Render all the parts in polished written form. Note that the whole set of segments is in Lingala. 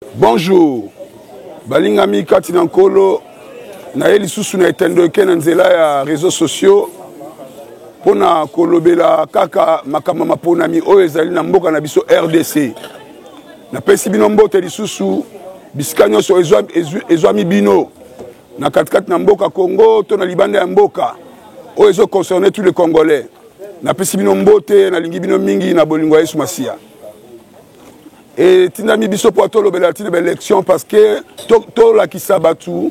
Bonjour, balingami kati na nkolo na ye lisusu na etendoke na nzela ya réseaux sociaux pona kolobela kaka makambo maponami oyo ezali na mboka na biso RDC. Na pesi bino mbote lisusu bisika nyonso ezwami bino na katikati na mboka Congo to na libanda ya mboka oyo ezo concerner tous les Congolais. Na pesi bino mbote na lingi bino mingi na bolingo ya Yesu Masia. Et tindami biso po tolobela tina élection parce que to la kisabatu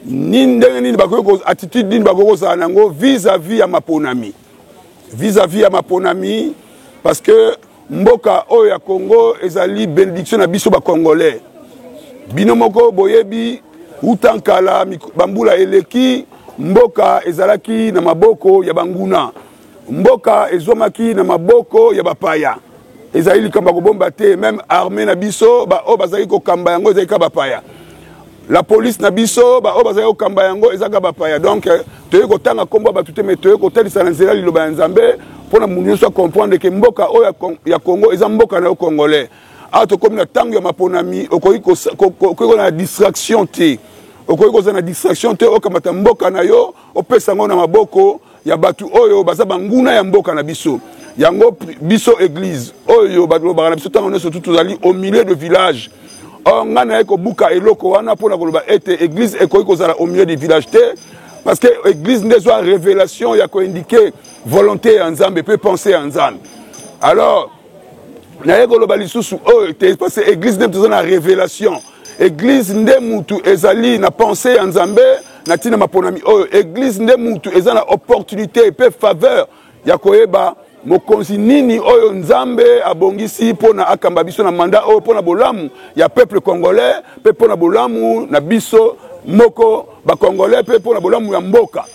ni bakoko attitude ni bakoko za nango vis-à-vis ya maponami. Vis-à-vis ya maponami parce que mboka oyo ya Congo ezali bénédiction na biso ba Congolais. Bino moko boyebi utankala bambula eleki mboka ezalaki na maboko ya banguna. Mboka ezomaki na maboko ya bapaya. Ezali kamba ko bomba te même armée na biso ba o bazali ko kamba yango ezali ka bapaya. La police na biso ba o bazali ko kamba yango ezaka bapaya. Donc toye ko tanga kombo ba tuté mais toye ko talisa na nzela liloba nzambe pona munyo so comprendre que mboka o ya Congo eza mboka na Congolais. Ato comme na tango ya maponami okoyi ko na distraction te. Okoyi ko na distraction te o kamata mboka na yo opesa ngo na maboko ya batu oyo baza banguna ya mboka na biso. Yango biso église oyo badlo bakana biso tango neso tutuzali au milieu de village. On a eko buka eloko wana pona koloba ete église eko kozala au milieu de village te parce que église ndezo révélation ya ko indiquer volonté ya Nzambe peut penser à Nzambe. Alors na eko loba lisusu oyo te parce que église ndezo na révélation. Église nde mutu ezali na pensée ya Nzambe na tina maponami oyo église nde mutu ezana opportunité pe faveur ya koyeba mokonzi nini oyo Nzambe abongisi pona akamba biso na mandat oyo pona bolamu ya peuple congolais pe pona bolamu na biso moko ba congolais pe pona bolamu ya mboka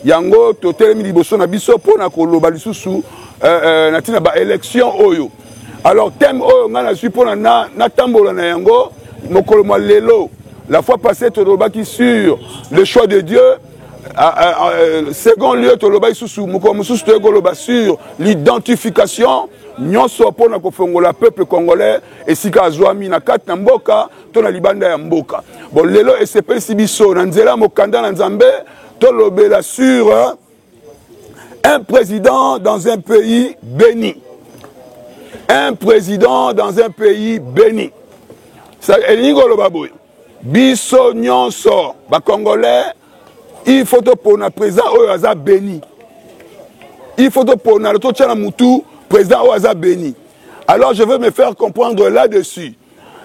yango totelemi liboso na biso pona koloba lisusu na tina ba élection oyo. Alors thème oyo ngana suis pona na tambola na yango mokolo mwa lelo la fois passée tolobaki sur le choix de Dieu. Second lieu, sur l'identification, nous sommes pour le peuple congolais et si Kazouami na kat na mboka, to na libanda ya mboka. Bon, lelo SCP Sibiso, Nanzela Mokanda Nanzambe, tolobela sur un président dans un pays béni. Un président dans un pays béni. Ça, Elingo Baboy. Biso nyonso, ba Congolais. Il faut pour le président Oyaza béni. Il faut pour le Moutou, président Oyaza béni. Alors je veux me faire comprendre là-dessus.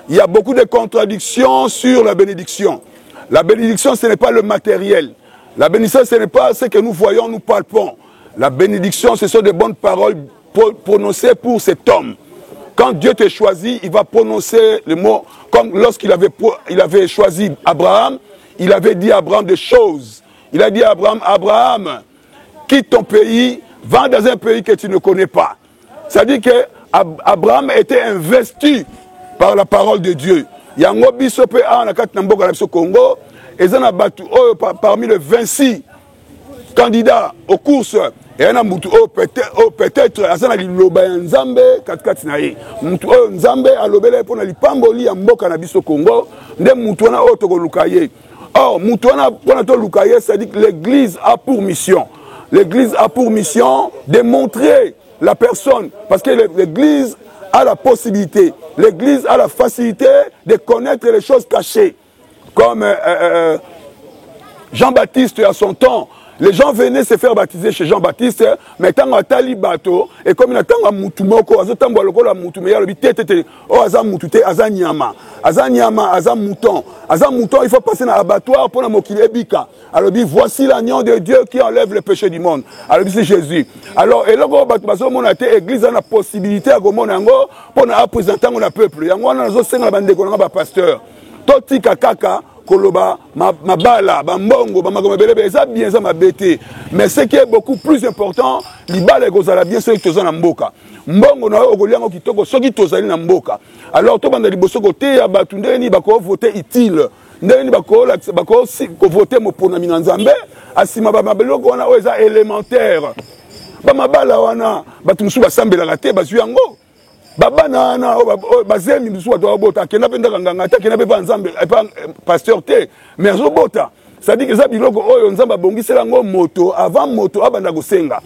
Il y a beaucoup de contradictions sur la bénédiction. La bénédiction, ce n'est pas le matériel. La bénédiction, ce n'est pas ce que nous voyons, nous palpons. La bénédiction, ce sont des bonnes paroles prononcées pour cet homme. Quand Dieu te choisit, il va prononcer le mot, comme lorsqu'il avait choisi Abraham, il avait dit à Abraham des choses. Il a dit à Abraham, Abraham, quitte ton pays, va dans un pays que tu ne connais pas. C'est-à-dire qu'Abraham était investi par la parole de Dieu. Il y a un bisope à Congo, et parmi les 26 candidats aux courses, et un peut-être azana liloba nzambe katikati na ye mutu oyo nzambe alobela pona lipamboli ya mboka na biso Congo nde mutu wana oyo tokoluka ye. Or mutu wana pona toluka ye, c'est-à-dire que l'église a pour mission. L'église a pour mission de montrer la personne parce que l'église a la possibilité, l'église a la facilité de connaître les choses cachées. Comme Jean-Baptiste à son temps, les gens venaient se faire baptiser chez Jean-Baptiste, mais tant que Tali bateau, et comme il a tant que Moutumoko, Azotan Boloko, la Moutumé, le bitete, oh Azam Moutouté, Azanyama, Azam Mouton. Azam Mouton, il faut passer dans l'abattoir pour la Mokile Bika. Alors, voici l'agneau de Dieu qui enlève le péché du monde. Alors, c'est Jésus. Alors, et là, on a été église, on a la possibilité à Gomonango pour représenter le peuple. Il y a un bande de pasteur. Toti Kakaka. Koloba, mabala, bambongo, bamagomebele, ça bien ça m'a bêté. Mais ce qui est beaucoup plus important, l'ibala gozala bien ceux qui toza na mboka. Mbongo na ogoliango kitoko ceux qui tozali na mboka. Alors to banda liboso côté ya batundeni bako voter utile. Ndeni bako voter mopona mina nzambe, asima ba mabeloko wana oza élémentaire. Ba mabala wana batumusu basambela raté bazu yango. babana na bazemi biso bato bota kena penda kanganga ta kena pe nzambe pa pasteur te mais azobota ça dit que ça biloko oyo nzamba bongisela ngo moto avant moto abanda kosenga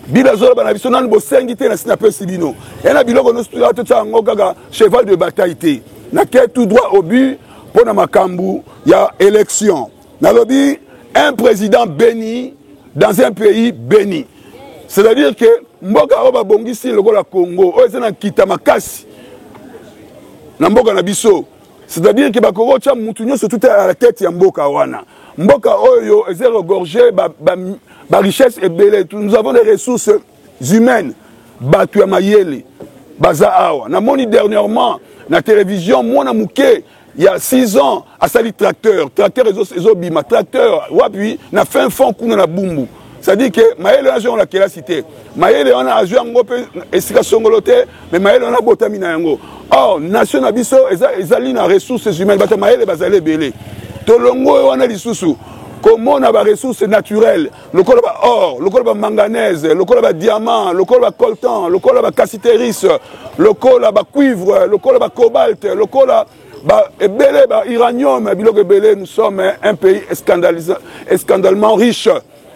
bila zola bana biso nan bosengi te na sina pe sibino ena biloko no studio to tsango kaka cheval de bataille te na ke tout droit au but pour na makambu ya élection na lobi un président béni dans un pays béni. C'est-à-dire que mboka oba bongisi lokola Congo oyo na kita makasi na mboka na biso. C'est-à-dire que bakoko cha mutu nyonso tout à la tête ya mboka wana. Mboka oyo eze regorger ba richesse et belé. Nous avons des ressources humaines. Batu ya mayele baza awa. Na moni dernièrement na télévision mona muke il y a 6 ans à sali tracteur ezobima tracteur wapi na fin fond kuna na bumbu. C'est-à-dire que Maël a joué la quelle cité. Maël on a joué en groupe esika songolote mais Maël on a botamina yango. Or nation abiso ezali na ressources humaines bata Maël bazale belé. Tolongo on a lisusu. Comment on a des ressources naturelles, le col or, le col manganèse, le col diamant, le col coltan, le col cassiteris, le col cuivre, le col cobalt, le col iranium, nous sommes un pays scandalement riche.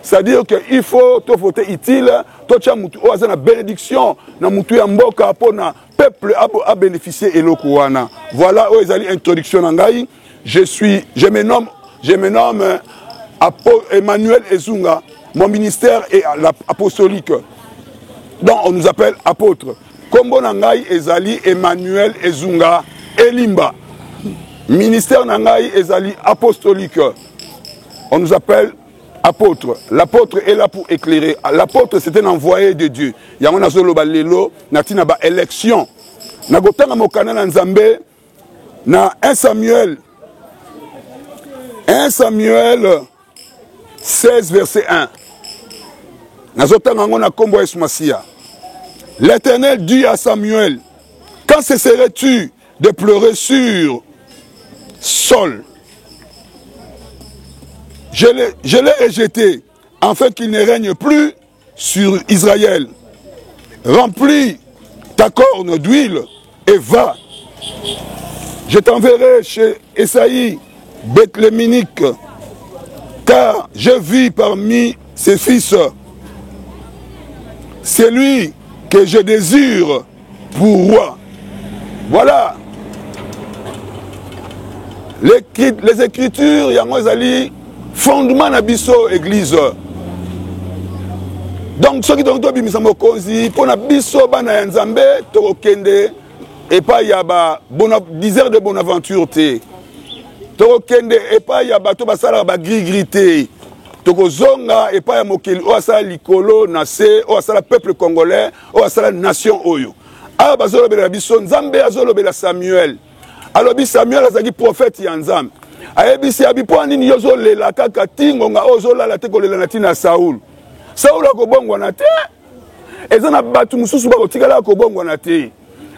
C'est-à-dire qu'il faut tout voter utile, tout la bénédiction, na mutu ya mboka pour na peuple à bénéficier et le kouana. Voilà où est l'introduction nangai. Je me nomme Emmanuel Ezunga. Mon ministère est apostolique. Donc on nous appelle apôtre. Kombo nangai ezali Emmanuel Ezunga Elimba. Ministère nangai ezali apostolique. On nous appelle apôtre. L'apôtre est là pour éclairer. L'apôtre c'est un envoyé de Dieu. Yango nazolo balelo natina ba élection. Na gotanga mokana na Nzambe na 1 Samuel 16 verset 1. Nazotanga ngo na kombo Esmasia. L'Éternel dit à Samuel: quand cesserais-tu de pleurer sur Saul? Je l'ai rejeté, afin qu'il ne règne plus sur Israël. Remplis ta corne d'huile et va. Je t'enverrai chez Esaïe, Bethléminique, car je vis parmi ses fils. C'est lui que je désire pour roi. Voilà. Les Écritures, Yangozali, fondement na biso église. Donc ceux qui ont été bimisa mokonzi pour na biso bana nzambe to kende et pas yaba diseur de bonaventure te. To kende et pas yaba to basala ba gris-grité. To zonga et pas ya mokeli o asala likolo na se o asala peuple congolais o asala nation oyo. Ah bazolo bela biso nzambe azolo bela Samuel. Alors Samuel azaki prophète ya nzambe. Ayebisi abipo nini yozo lela kaka tingo nga ozola la te kolela na tina Saul. Saul akobongwa na te. Ezana batu mususu ba kotikala akobongwa na te.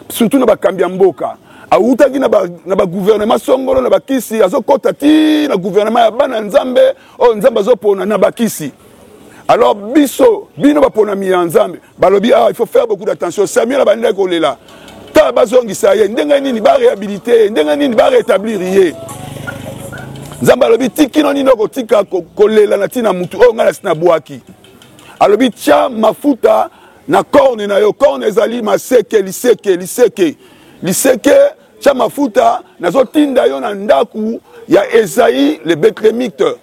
Surtout na bakambi ya mboka. Autaki na ba gouvernement songolo na bakisi azokota ti na gouvernement ya bana nzambe o nzambe azopona na bakisi. Alors biso bino bapona mi ya nzambe. Balobi il faut faire beaucoup d'attention. Samuel abandaki kolela. Ta bazongisa ye ndenga nini ba réhabiliter, ndenga nini ba rétablir ye. Nzamba alobi tikino nino kotika kolela na tina mutu o ngala sina bwaki. Alobi tia mafuta na corne na yo corne ezali maseke liseke tia mafuta nazo tinda yo na ndaku ya Esaïe le Bethlémite.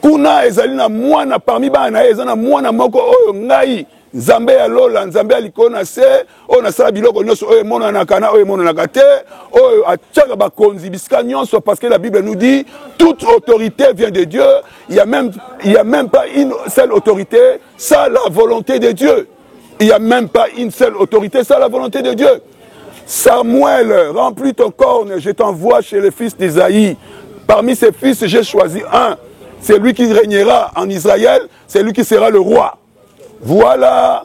Kuna ezali na mwana parmi bana ezana mwana moko oyo ngai Nzambe ya lola Nzambe alikona se o na sala biloko nyonso oyo mona na kana oyo mona na kate oyo atchaka ba konzi bisika nyonso parce que la Bible nous dit toute autorité vient de Dieu. Il y a même pas une seule autorité sans la volonté de Dieu. Il y a même pas une seule autorité sans la volonté de Dieu. Samuel, remplis ton corne, je t'envoie chez les fils d'Isaïe. Parmi ces fils, j'ai choisi un. C'est lui qui régnera en Israël, c'est lui qui sera le roi. Voilà.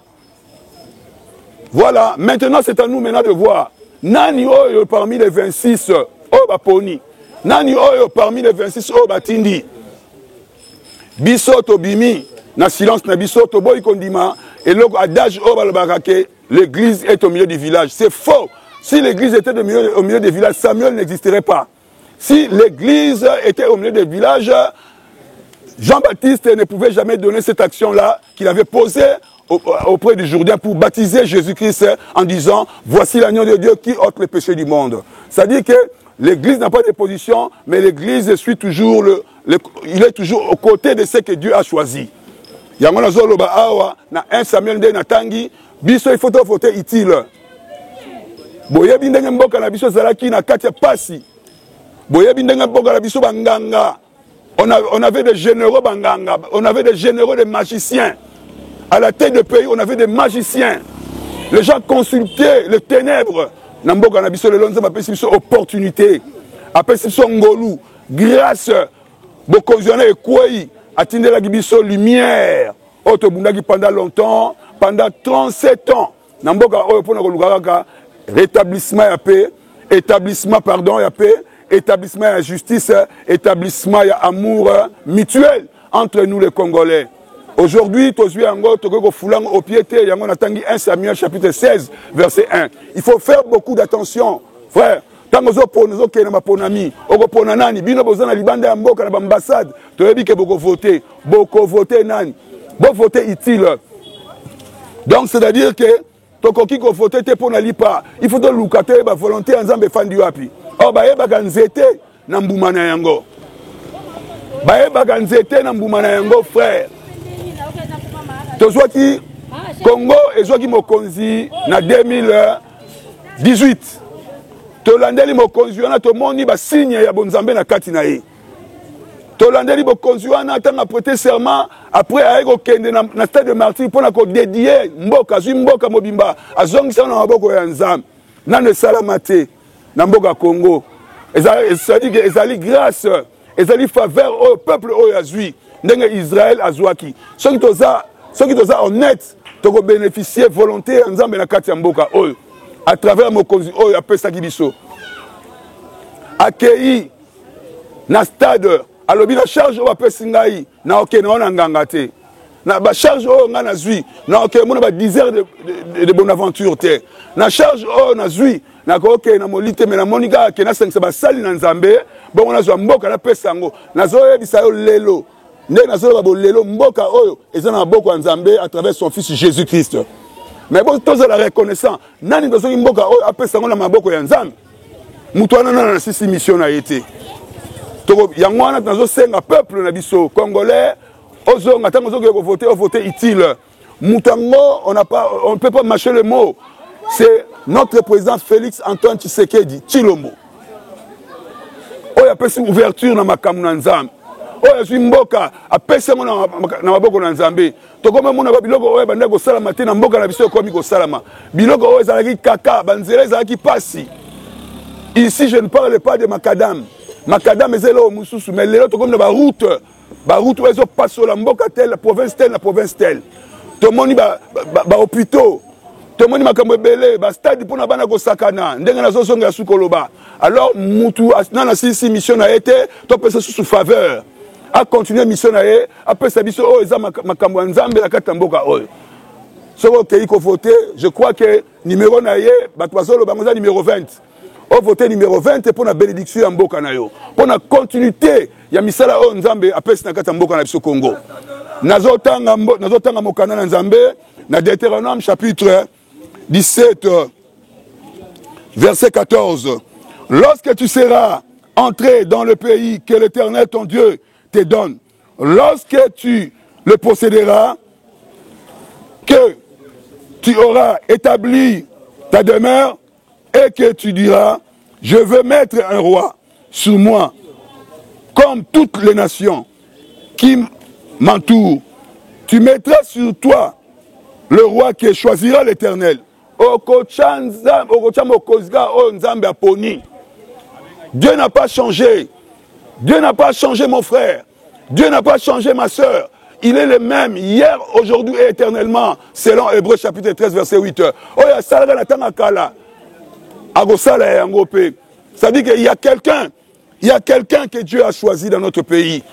Voilà. Maintenant, c'est à nous maintenant de voir. Nani oyo parmi les 26 oyo baponi. Nani oyo parmi les 26 oyo batindi. Biso to bimi na silence na biso to boy kondima et loko adage oyo balobaka ke l'église est au milieu du village. C'est faux. Si l'église était au milieu des villages, Samuel n'existerait pas. Si l'église était au milieu des villages, Jean-Baptiste ne pouvait jamais donner cette action-là qu'il avait posée auprès du Jourdain pour baptiser Jésus-Christ en disant « Voici l'agneau de Dieu qui ôte les péchés du monde ». C'est-à-dire que l'église n'a pas de position, mais l'église suit toujours il est toujours aux côtés de ce que Dieu a choisi. Il y a un 1 Samuel de Natangi, biso il faut voter utile. Boyebi ndenge mboka na biso zalaki na kati ya pasi. Boyebi ndenge mboka na biso banganga. On avait des généraux banganga, on avait des généraux des magiciens. À la tête du pays, on avait des magiciens. Les gens consultaient les ténèbres. Namboka na biso le lonza appelle biso opportunité. Appelle biso ngolu, grâce bokozana e kwei atindela biso lumière. Auto bundaki pendant longtemps, pendant 37 ans. Namboka oyo pona kolukaka rétablissement ya paix, établissement pardon ya paix, établissement ya justice, établissement ya amour mutuel entre nous les Congolais. Aujourd'hui, au pied, 1 Samuel chapitre 16, verset 1. Il faut faire beaucoup d'attention, frère. Tant que vous avez voter utile. Donc, c'est-à-dire que il faut que la volonté en Zambé fan du happy. Oh, bah, il y a nzete na mbumana yango. Bah, il y a nzete na mbumana yango, frère. Tozwaki Congo ezwaki mokonzi na 2018. Tolandeli mokonzi wana tomoni ba signe ya bonzambe na kati na ye. Tolandeli mokonzi wana tanga prêter serment après aiko kende na stade de martyr pour na ko dédier mboka zwi mboka mobimba azongisa na maboko ya nzambe. Nane salamate na mboka Congo. Ezali grâce, ezali faveur au peuple oyo azwi ndenge Israël azwaki. Ceux qui sont honnêtes, tu peux bénéficier volonté ensemble na kati ya mboka oyo à travers mokonzi oyo apesaki biso. Accueilli na stade alobi na charge oyo apesi ngai na okende wana nganga te. Na ba charge oyo nga na zwi na okende mona ba 10 heures de bonne aventure te. Na charge oyo na zwi na ko okende na molite me na monika ke na sengisa basali na nzambe bongo na zwa mboka na pesa ngo na zo yebisa yo lelo. Ndé na solo babolelo mboka oyo ezana maboko ya Nzambe à travers son fils Jésus-Christ. Mais bon tous la reconnaissant nani dozoki mboka oyo apesa ngo na maboko ya Nzambe. Mutu wana na sisi mission na été. To yango wana nazo senga peuple na biso congolais ozonga tango zoki ko voter utile. Mutango on ne peut pas mâcher le mot. C'est notre président Félix Antoine Tshisekedi Tshilombo. Oyo apesa ouverture na makambo na Nzambe. Oyo zwi mboka apesa mo na maboko na Nzambe tokoma mona ba biloko oyo banda ko salama te na mboka na biso komi ko salama biloko oyo ezalaki kaka banzela ezalaki pasi. Ici je ne parle pas de macadam ezelo mususu mais lelo tokoma na ba route oyo passo la mboka telle la province telle tomoni ba hôpitaux tomoni makambo ebele ba stade pona bana ko sakana ndenge na zozonga sukoloba alors mutu na sisi mission na été to pesa sous faveur a continuer mission na ye après sa biso o eza makambo ya Nzambe la kata mboka oyo soko ke iko voter je crois que numéro na ye bato bazolo bangoza numéro 20 o voter numéro 20 pour la bénédiction ya mboka na yo pour la continuité ya misala o Nzambe apesi na kata mboka na biso Congo nazotanga mokana na Nzambe na Deutéronome chapitre 17 verset 14. Lorsque tu seras entré dans le pays que l'Éternel ton Dieu te donne, lorsque tu le posséderas, que tu auras établi ta demeure et que tu diras, je veux mettre un roi sur moi, comme toutes les nations qui m'entourent. Tu mettras sur toi le roi que choisira l'Éternel. Dieu n'a pas changé. Dieu n'a pas changé mon frère. Dieu n'a pas changé ma soeur. Il est le même hier, aujourd'hui et éternellement, selon Hébreux chapitre 13, verset 8. Ça veut dire qu'il y a quelqu'un que Dieu a choisi dans notre pays.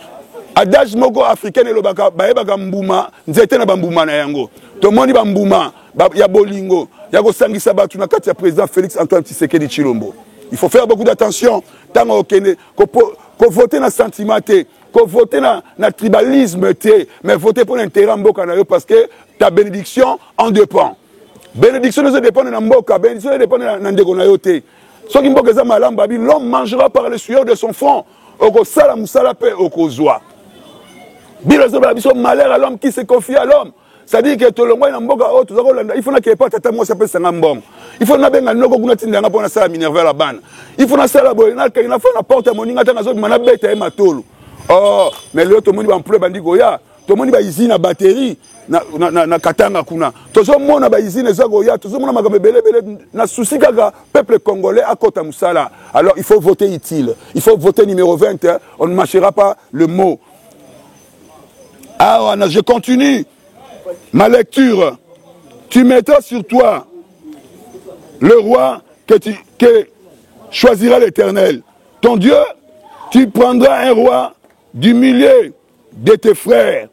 Adage moko africain et lobaka baebaka mbuma nzete na bambuma na yango. To moni bambuma ya bolingo Yago Sangi Sabatu, na kati ya président Félix Antoine Tshisekedi Tshilombo. Il faut faire beaucoup d'attention. Tant qu'on vote dans sentiment, qu'on vote dans tribalisme, mais voter pour l'intérêt Mboka parce que ta bénédiction en dépend. Bénédiction ne dépend de Mboka, bénédiction dépend de Ndegonayote. Ce qui Mboka est malin, l'homme mangera par le sueur de son front. Oko sala musala pe oko zoa. Malheur à l'homme qui se confie à l'homme. C'est-à-dire que tout le monde il faut qu'il n'y ait pas tata moi ça peut s'engambon. Il faut que nous noko kuna tindanga pona sala minerva la ban. Il faut na sala boyna ka ina fa na porte moninga tanga zo mana beta e matolo. Oh, mais l'autre monde va en pleurer bandiko ya. Tout le monde va usine à batterie na katanga kuna. Tozo mona ba usine zako ya, tozo mona makambe bele na souci kaka peuple congolais à kota musala. Alors il faut voter utile. Il faut voter numéro 20, hein. On ne mâchera pas le mot. Ah, je continue ma lecture. Tu mettras sur toi le roi que choisira l'Éternel. Ton Dieu, tu prendras un roi du milieu de tes frères.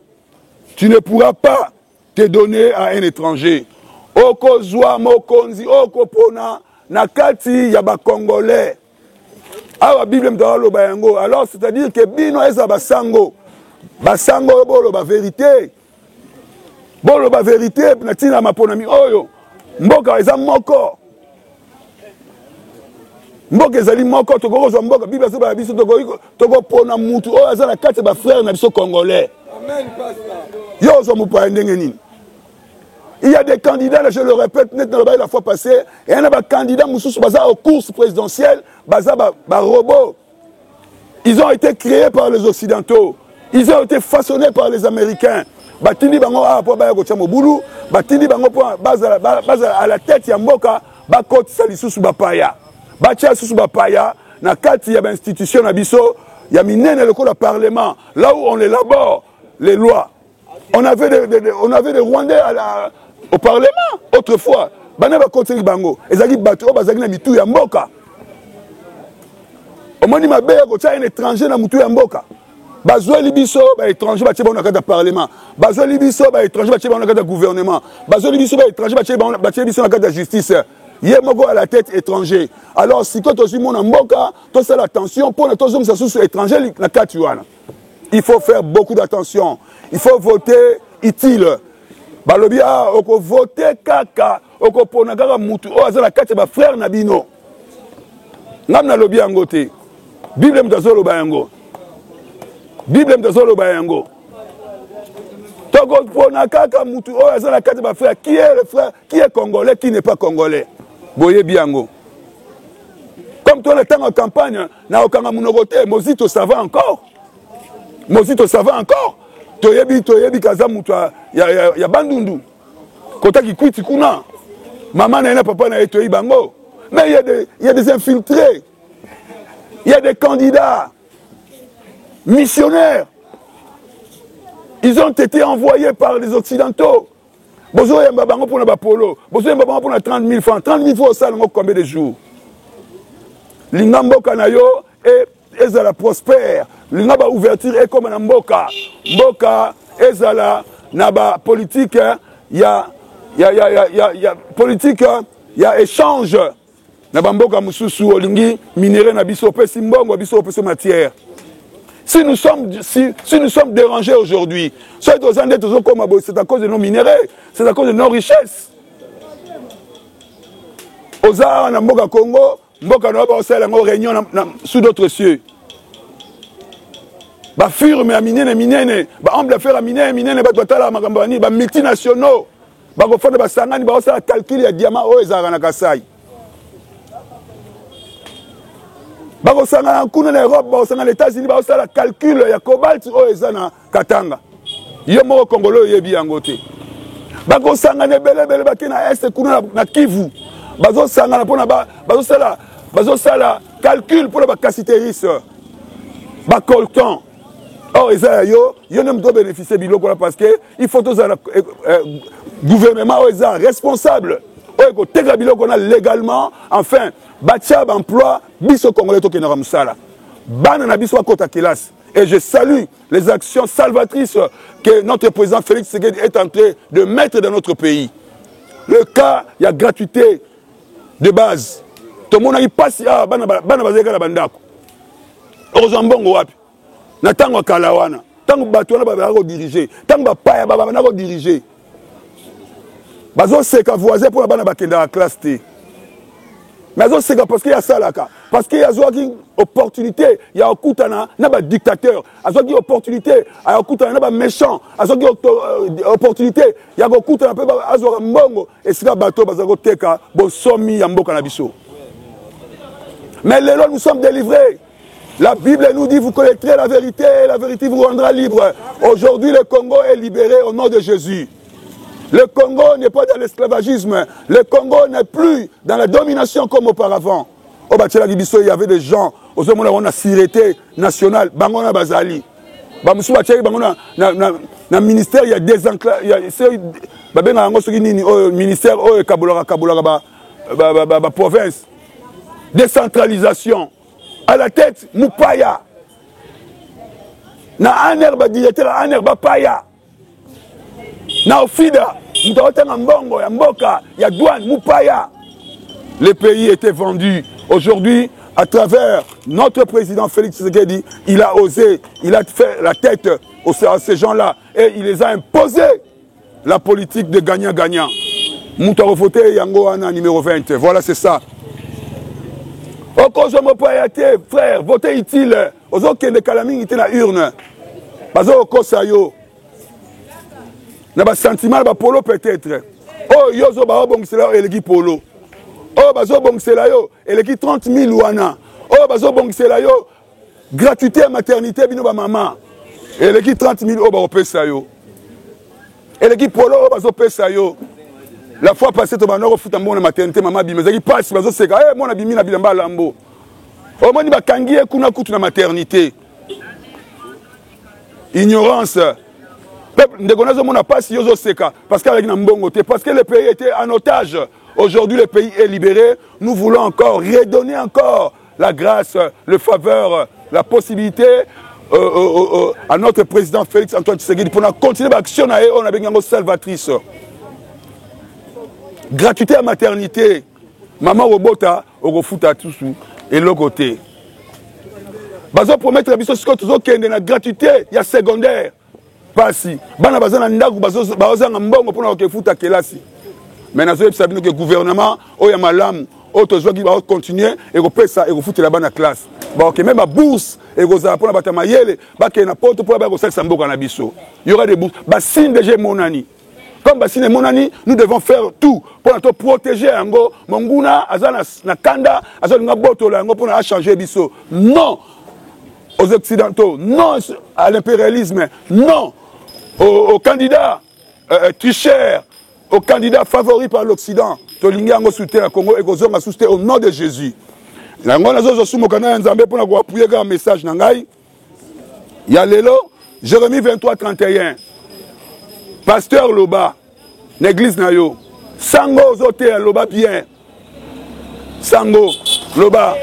Tu ne pourras pas te donner à un étranger. Okozwa mokonzi okopona nakati ya ba Congolais. Ah, la Bible me donne le bayango. Alors, c'est-à-dire que bino eza basango. Basango bolo ba vérité. Bolo ba vérité natina maponami oyo. Mboka eza moko. Mboka ezali moko tokozwa mboka Bible se ba biso toko pona mutu oyo aza na kati ba frère na biso congolais. Amen pasteur. Yo zo mupa ndenge nini. Il y a des candidats, je le répète, net dans le bail la fois passée, et il y a des candidats aux courses présidentielles, robots. Ils ont été créés par les Occidentaux. Ils ont été façonnés par les Américains. Batindi bango a pour bayo kocha mobulu, batindi bango pour à la tête ya mboka, ba koti salisusu bapaya. Bacha susu bapaya, na kati ya institution na biso, ya minene le cours parlement, là où on élabore les lois. On avait des Rwandais au Parlement, autrefois. Bana ba koti bango, ezali bato bazali na mitu ya mboka. Au moins ma belle kocha un étranger na mitu ya mboka. Bazwa libiso ba étranger ba tcheba na kata parlement. Bazwa libiso ba étranger ba tcheba na kata gouvernement. Bazwa libiso ba étranger ba tcheba na kata justice. Yé moko à la tête étranger. Alors si quand tu mon mboka, toi c'est l'attention pour tous hommes sous étranger na katuana. Il faut faire beaucoup d'attention. Il faut voter utile. Balobia oko voter kaka, oko pona kaka mutu o azala kati ba frère na bino. Ngam na lobia ngote. Bible mtazolo bayango. Bible mtazolo bayango. Toko pona kaka mutu o azala kati ba frère, qui est le frère, qui est congolais, qui n'est pas congolais. Boye biango. Comme toi le temps en campagne, na okanga munogote, Mozito ça va encore. Mozito ça va encore. Toyebi kaza mutu ya bandundu. Kota ki kwiti kuna. Maman na papa na etoyi bango. Mais il y a des infiltrés. Il y a des candidats missionnaires. Ils ont été envoyés par les Occidentaux. Bozo yamba bango pour na polo. Bozo yamba bango pour na 30 000 francs. 30 000 francs ça combien de jours? Lingambo kanayo et ezala prospère. L'ingaba ouverture est comme un mboka. Mboka ezala naba politique ya politique ya échange. Naba mboka mususu olingi minéré na biso pesi mbongo biso pesi matière. Si nous sommes dérangés aujourd'hui, c'est à cause de nos minéraux, c'est à cause de nos richesses. Oza na mboka Congo, mboka na ba osala ngo réunion sous d'autres cieux. Ba firme ya minene, ba homme d'affaires ya minene ba totala makambo ni ba multinationaux. Ba ko fona ba sangani ba osala calcul ya diamant o ezaka na Kasai. Ba ko sangana kuna na Europe, ba ko sangana les États-Unis ba osala calcul ya cobalt o ezana Katanga. Yo moko Congolais yebi yango te. Ba ko sangana belé ba kina est kuna na Kivu. Ba zo sangana pona ba zo sala calcul pour ba cassiteris. Ba coltan. Or, yo ne doit bénéficier de biloko parce que il faut tous gouvernement responsable. On a légalement, enfin, bachab emploi, biso congolais to kenara musala. Banana biso kota kilas. Et je salue les actions salvatrices que notre président Félix Tshisekedi est en train de mettre dans notre pays. le cas, il y a gratuité de base. Tout le monde a passé à Banabazeka Bandako. Heureusement, bon, wapi. Natango Kalawana. Tango Batouana Babako diriger. Tango Paya Babanako diriger. Bazo Seka voisin pour la Banabakenda à classe T. Mais Bazo Seka parce qu'il y a ça là. Parce qu'il y a une opportunité. Il y a un coup de dictateur. Il y a une opportunité. Il y a un coup de méchant. Il y a une opportunité. Il y a un coup de mbongo. Et c'est là bateau Bazako Teka. Bon, somi Yambo Kanabiso. Mais les lois nous sommes délivrés. La Bible nous dit, vous collecterez la vérité et la vérité vous rendra libre. Aujourd'hui, le Congo est libéré au nom de Jésus. Le Congo n'est pas dans l'esclavagisme. Le Congo n'est plus dans la domination comme auparavant. Au Bachela Gibiso, il y avait des gens, au moment où on a sûreté nationale, Bangona Bazali. Bamoussou Bachela, Bangona, dans le ministère, il y a des enclaves, il y a ministère, Kaboulaga, province. Décentralisation. À la tête, Moupaya. Na anerba directeur, anerba Paya. Na Ofida, Mutaotanga Mbongo, Yamboka, Yadouane, Moupaya. Le pays était vendu. Aujourd'hui, à travers notre président Félix Tshisekedi, il a osé, il a fait la tête à ces gens-là et il les a imposé la politique de gagnant-gagnant. Moutarofote Yangoana numéro 20. Voilà, c'est ça. Oko jomo payate, frère, votez utile. Ozo kende kalaming ite na urne. Bazo oko sayo. Na ba sentiment ba polo peut-être. Oh yozo ba obongisela elegi polo. Oh bazo bongisela yo elegi 30 000 wana. Oh bazo bongisela yo gratuité à maternité bino ba maman. Elegi 30 000 oh ba opesa yo. Elegi polo oh bazo pesa yo. La fois passée, tu vas nous refuter mon maternité, maman bimé. Ça qui passe, vas-y c'est quand mon abimi na bilamba lambo. Au moins, il va kangier kuna kutu na maternité. Ignorance. Peuple, ne connaissons mon pas si yozo seka parce qu'avec Nambongo, parce que le pays était en otage. Aujourd'hui, le pays est libéré. Nous voulons encore redonner encore la grâce, le faveur, la possibilité à notre président Félix Antoine Tshisekedi pour continuer l'action à on a besoin salvatrice. Gratuité à maternité. Maman Robota, au refuta tout sous et l'autre côté. Bazo promettre la biso toujours qu'il y a gratuité, il y a secondaire. Pas si. Bana bazana ndaku bazo mbongo pour que futa kelasi. Mais nazo sabino que gouvernement o ya malamu auto zo qui va continuer et repère ça et refuta la bana classe. Ba OK même ma bourse et goza pour la batama yele, ba ke na porte pour ba go sel samboka na biso. Il y aura des bourses. Ba signe de monani. Comme Bassine Monani, nous devons faire tout pour protéger Ango. Monguna, Azana Nakanda, Azana Botola, pour changer Bisso. Non aux Occidentaux, non à l'impérialisme, non aux candidats tricheurs, aux candidats favoris par l'Occident. Tolingi Ango soutient le Congo et Gozonga soutient au nom de Jésus. Lango Nazo Soumokana Nzambe pour appuyer un message Nangai. Yalelo, Jérémie 23-31. Pasteur Loba, l'église Nayo, Sango Zote Loba bien, Sango Loba,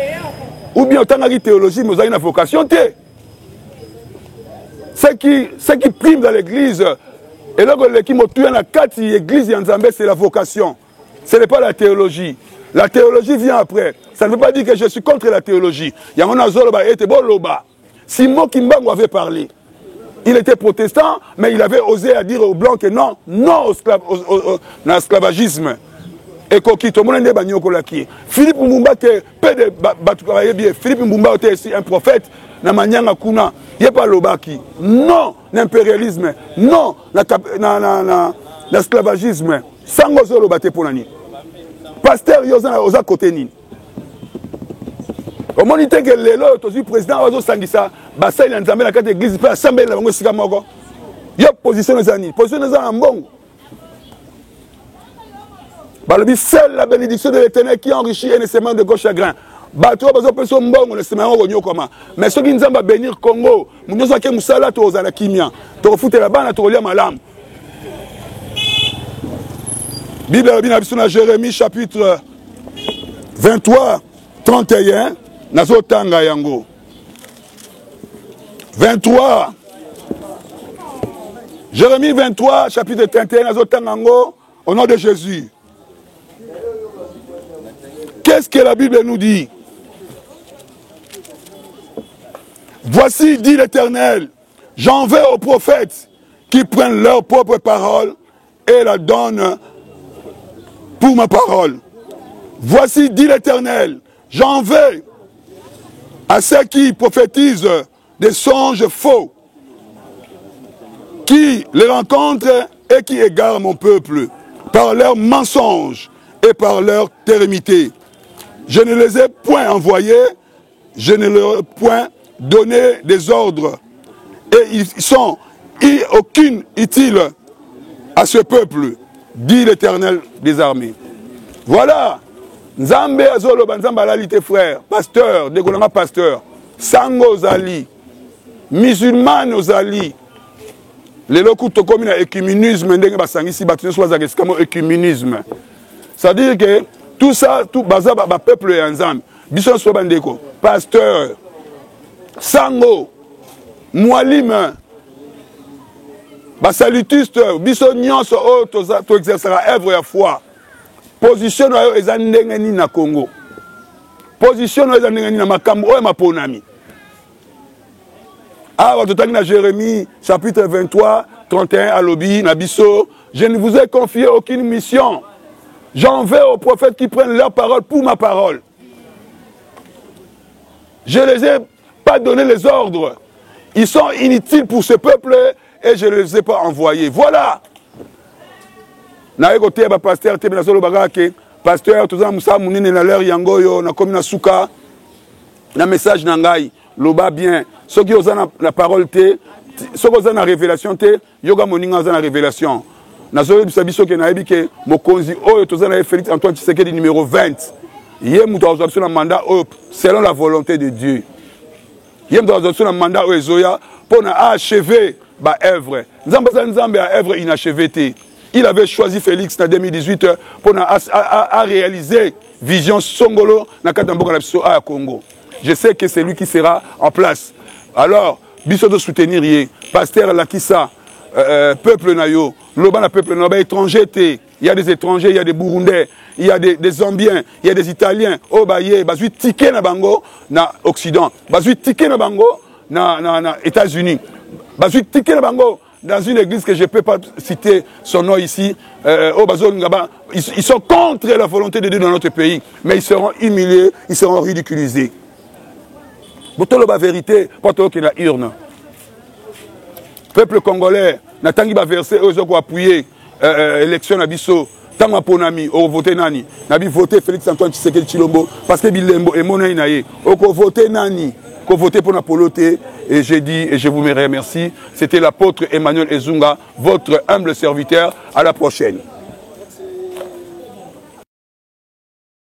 ou bien autant de théologie, mais vous avez une vocation. Ce qui prime dans l'église, et là, qui m'a tué dans la 4 église Yanzambé, c'est la vocation. Ce n'est pas la théologie. La théologie vient après. Ça ne veut pas dire que je suis contre la théologie. Yamona Zoloba était bon Loba. Simon Kimbango avait parlé. Il était protestant, mais il avait osé à dire aux Blancs que non, non au l'esclavagisme. Et Koki, tout le monde est bagné au Kolaki. Philippe Mbumba, Philippe Mbumba était aussi un prophète, Namanyanga Kuna, il n'y a pas l'Obaki. Non, l'impérialisme, non, l'esclavagisme. Sango Zolo Bate Ponani. Pasteur Yozan Oza Koteni. Au moment où il y a le président Ozo Sangisa, Bassa il y a la carte d'église, il y a l'Assemblée, il y a position des années. Position des années en bon. Seule la bénédiction de l'Éternel qui enrichit et ne sème de gauche à grain. Bateau, bateau, bon, ne sème pas comment. Mais ceux qui nous ont bénir Congo, nous avons fait Moussala, tu as la kimia. Tu as foutu la banane, tu as lié ma lame. Bible de Jérémie, chapitre 23, 31. Nazotanga yango 23 Jérémie 23 chapitre 31 Nazotanga yango au nom de Jésus. Qu'est-ce que la Bible nous dit? Voici, dit l'Éternel, j'en veux aux prophètes qui prennent leur propre parole et la donnent pour ma parole. Voici, dit l'Éternel, j'en veux à ceux qui prophétisent des songes faux, qui les rencontrent et qui égarent mon peuple par leurs mensonges et par leur térémité. Je ne les ai point envoyés, je ne leur ai point donné des ordres, et ils sont aucune utile à ce peuple, dit l'Éternel des armées. Voilà. Nzambe azoloba nzambe alali te frère, pasteur, degolanga pasteur, sango ozali, musulman ozali. Lelo kuto komi na écuménisme ndenge basangisi bato nyonso bazaka esika mo écuménisme. C'est-à-dire que tout ça, tout baza ba peuple ya nzambe. Biso nyonso bandeko, pasteur, sango, mwalime, basalutiste, biso nyonso oyo to exercera œuvre ya foi. Position oyo eza ndenge nini na Congo. Position oyo eza ndenge nini na makambo oyo maponami. Ah, totangi na Jérémie, chapitre 23, 31, à l'Obi, Nabiso, je ne vous ai confié aucune mission. J'en veux aux prophètes qui prennent leur parole pour ma parole. Je ne les ai pas donné les ordres. Ils sont inutiles pour ce peuple et je ne les ai pas envoyés. Voilà. Na écouté ba pasteur te benazolo bagake pasteur toza musa munene na leur yangoyo na komi na suka na message na ngai loba bien ceux qui osana la parole te ceux qui osana révélation te yoga moninga osana révélation na zolo bisabiso ke na ebike mokonzi oyo tozana Félix Antoine Tshisekedi numéro 20 yé muto azoption na mandat selon la volonté de Dieu yé muto azoption na mandat ezoya pour na achever ba œuvre nzambe a œuvre inachevée te. Il avait choisi Félix en 2018 pour réaliser Vision Songolo dans le Congo. Je sais que c'est lui qui sera en place. Alors, biso de soutenir pasteur Lakissa, peuple nayo, l'Oban peuple nayo, étranger, il y a des étrangers, il y a des Burundais, il y a des Zambiens, il y a des Italiens, oh baye, bazui ticket na bango na Occident, bazui ticket na bango na États-Unis, bazui ticket na bango dans une église que je ne peux pas citer son nom ici, ils sont contre la volonté de Dieu dans notre pays, mais ils seront humiliés, ils seront ridiculisés. Pour la vérité, pour la urne. Peuple congolais, n'attendez pas verser eux qui appuyer l'élection à Bisso, tant que Ponami, au voté Nani, n'a voté Félix Antoine Tshisekedi Tshilombo, parce que Bilembo et Monaïnaye, au voté Nani. Qu'on votait pour Napoloté, et j'ai dit, et je vous remercie, c'était l'apôtre Emmanuel Ezunga, votre humble serviteur. À la prochaine.